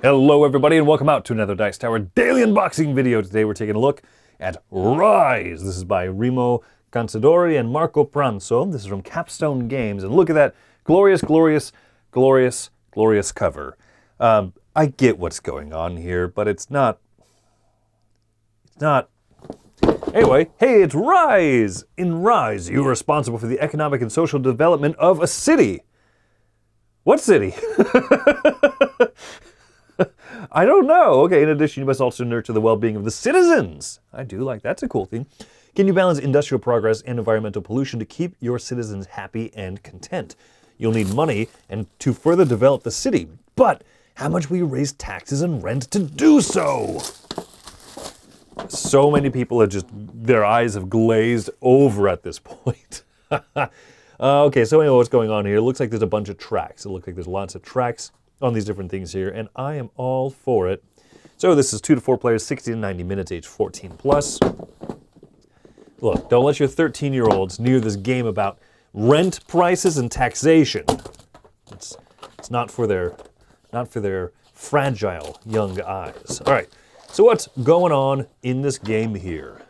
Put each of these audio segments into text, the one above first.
Hello everybody and welcome out to another Dice Tower daily unboxing video. Today we're taking a look at Rise. This is by Remo Cansadori and Marco Pranzo. This is from Capstone Games, and look at that glorious, glorious, glorious, glorious cover. I get what's going on here, but it's not... Anyway, hey, it's Rise! In Rise, you are responsible for the economic and social development of a city. What city? I don't know. Okay, in addition, you must also nurture the well-being of the citizens. I do like that's a cool thing. Can you balance industrial progress and environmental pollution to keep your citizens happy and content? You'll need money and to further develop the city. But how much will you raise taxes and rent to do so? So many people are just, their eyes have glazed over at this point. Okay, so anyway, what's going on here? It looks like there's a bunch of tracks. It looks like there's lots of tracks on these different things here, and I am all for it. So this is 2 to 4 players, 60 to 90 minutes, age 14 plus. Look, don't let your 13-year-olds near this game about rent prices and taxation. It's not for their fragile young eyes. All right, so what's going on in this game here?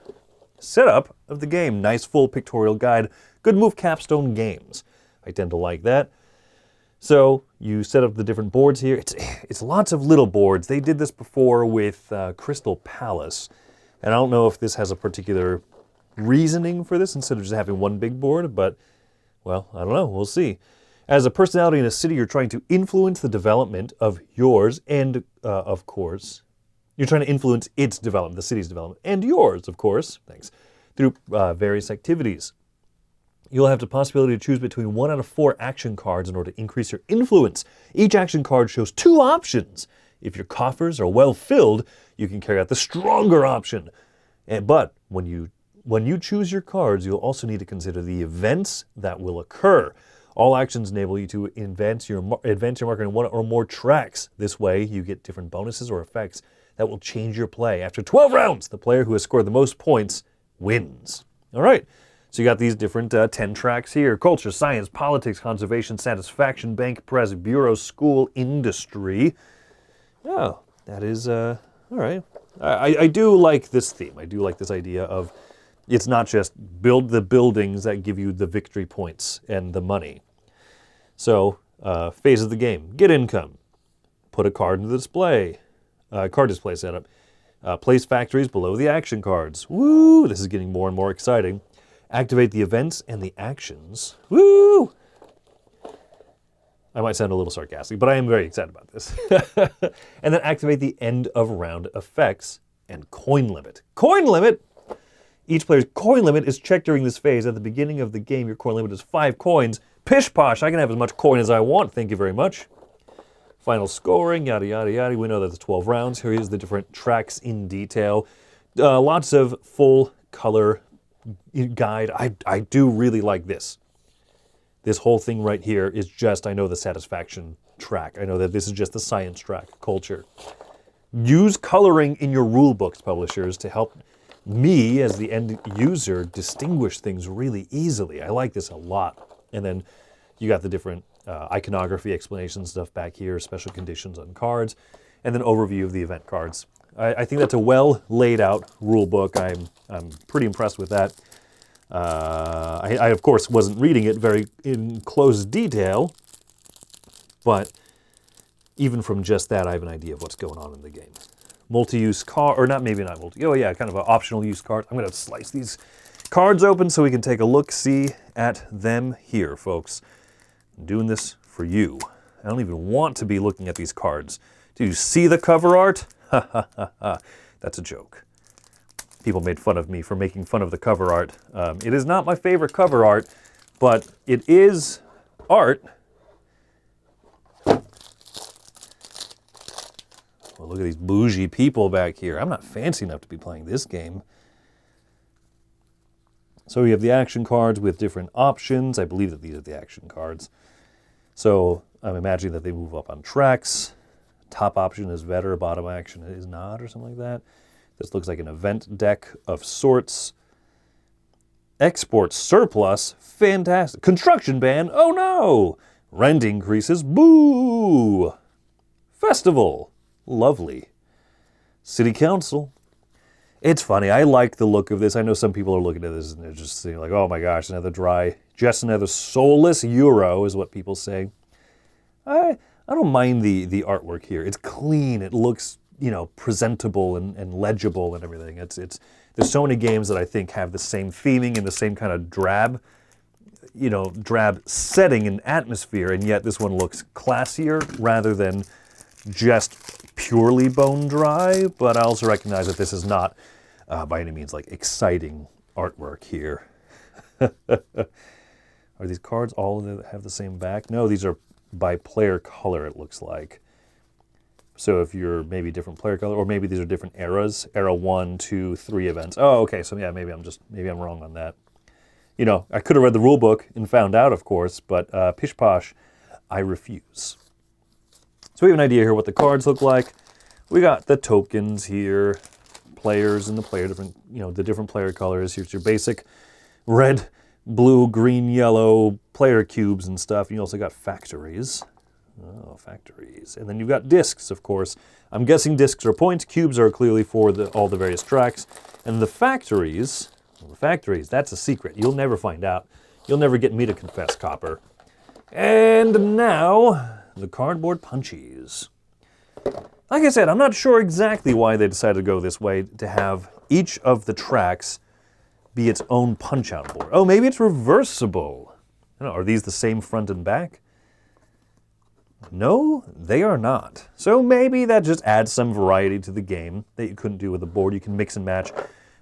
Setup of the game, nice full pictorial guide. Good move, Capstone Games. I tend to like that. So you set up the different boards here. It's lots of little boards. They did this before with Crystal Palace. And I don't know if this has a particular reasoning for this instead of just having one big board, but, well, I don't know. We'll see. As a personality in a city, you're trying to influence the development of yours and, of course, you're trying to influence its development, the city's development, and yours, of course, thanks, through various activities. You'll have the possibility to choose between 1 out of 4 action cards in order to increase your influence. Each action card shows 2 options. If your coffers are well filled, you can carry out the stronger option. But when you choose your cards, you'll also need to consider the events that will occur. All actions enable you to advance your marker in 1 or more tracks. This way, you get different bonuses or effects that will change your play. After 12 rounds, the player who has scored the most points wins. All right. So you got these different 10 tracks here. Culture, science, politics, conservation, satisfaction, bank, press, bureau, school, industry. Oh, that is, all right. I do like this theme. I do like this idea of it's not just build the buildings that give you the victory points and the money. So, phase of the game. Get income. Put a card into the display. Card display setup. Place factories below the action cards. Woo! This is getting more and more exciting. Activate the events and the actions. Woo! I might sound a little sarcastic, but I am very excited about this. And then activate the end of round effects and coin limit. Coin limit? Each player's coin limit is checked during this phase. At the beginning of the game, your coin limit is 5 coins. Pish posh, I can have as much coin as I want. Thank you very much. Final scoring, yada, yada, yada. We know that it's 12 rounds. Here is the different tracks in detail. Lots of full color guide. I do really like this. This whole thing right here is just, I know the satisfaction track. I know that this is just the science track, culture. Use coloring in your rule books, publishers, to help me as the end user distinguish things really easily. I like this a lot. And then you got the different iconography, explanation stuff back here, special conditions on cards, and then overview of the event cards. I think that's a well laid out rule book. I'm pretty impressed with that. I of course wasn't reading it very in close detail, but even from just that, I have an idea of what's going on in the game. Multi-use card, or not, maybe not multi. Oh yeah, kind of an optional use card. I'm going to slice these cards open so we can take a look-see at them here, folks. I'm doing this for you. I don't even want to be looking at these cards. Do you see the cover art? Ha ha ha ha. That's a joke. People made fun of me for making fun of the cover art. It is not my favorite cover art, but it is art. Well, look at these bougie people back here. I'm not fancy enough to be playing this game. So we have the action cards with different options. I believe that these are the action cards. So I'm imagining that they move up on tracks. Top option is better, bottom action is not, or something like that. This looks like an event deck of sorts. Export surplus, fantastic. Construction ban, oh no! Rent increases, boo! Festival, Lovely. City Council. It's funny. I like the look of this. I know some people are looking at this and they're just saying like, oh my gosh, just another soulless Euro is what people say. I don't mind the artwork here. It's clean. It looks, presentable and legible and everything. There's so many games that I think have the same theming and the same kind of drab setting and atmosphere, and yet this one looks classier rather than just purely bone dry. But I also recognize that this is not by any means like exciting artwork here. Are these cards all that have the same back? No, these are by player color, it looks like. So if you're maybe different player color, or maybe these are different eras, era 1, 2, 3 events. Oh, okay, so yeah, maybe I'm wrong on that. I could have read the rule book and found out, of course, but pish posh, I refuse. So we have an idea here what the cards look like. We got the tokens here, players and the different player colors. Here's your basic red, blue, green, yellow player cubes and stuff. You also got factories. Oh, factories. And then you've got discs, of course. I'm guessing discs are points. Cubes are clearly for all the various tracks. And the factories, that's a secret. You'll never find out. You'll never get me to confess, Copper. And now, the cardboard punchies. Like I said, I'm not sure exactly why they decided to go this way, to have each of the tracks be its own punch-out board. Oh, maybe it's reversible. I don't know, are these the same front and back? No, they are not. So maybe that just adds some variety to the game that you couldn't do with the board. You can mix and match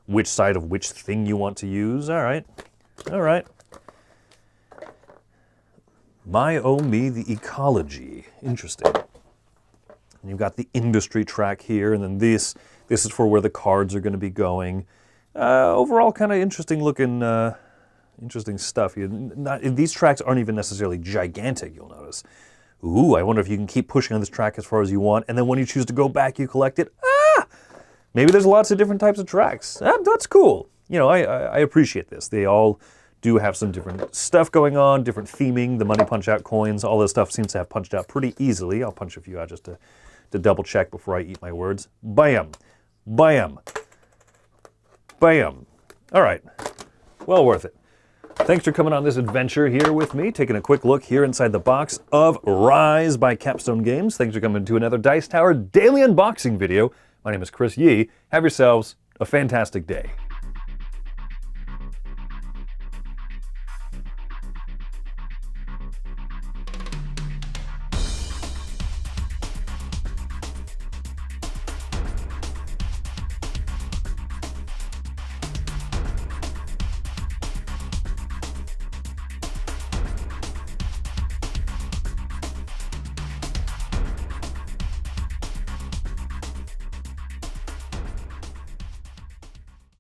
which side of which thing you want to use. All right. My, oh me, the ecology. Interesting. And you've got the industry track here, and then this is for where the cards are going to be going. Overall, kind of interesting looking, interesting stuff. These tracks aren't even necessarily gigantic, you'll notice. Ooh, I wonder if you can keep pushing on this track as far as you want, and then when you choose to go back, you collect it. Maybe there's lots of different types of tracks. That's cool. I appreciate this. They all do have some different stuff going on, different theming. The money punch-out coins, all this stuff seems to have punched out pretty easily. I'll punch a few out just to double check before I eat my words. Bam! Bam! Bam! All right. Well worth it. Thanks for coming on this adventure here with me, taking a quick look here inside the box of Rise by Capstone Games. Thanks for coming to another Dice Tower daily unboxing video. My name is Chris Yee. Have yourselves a fantastic day.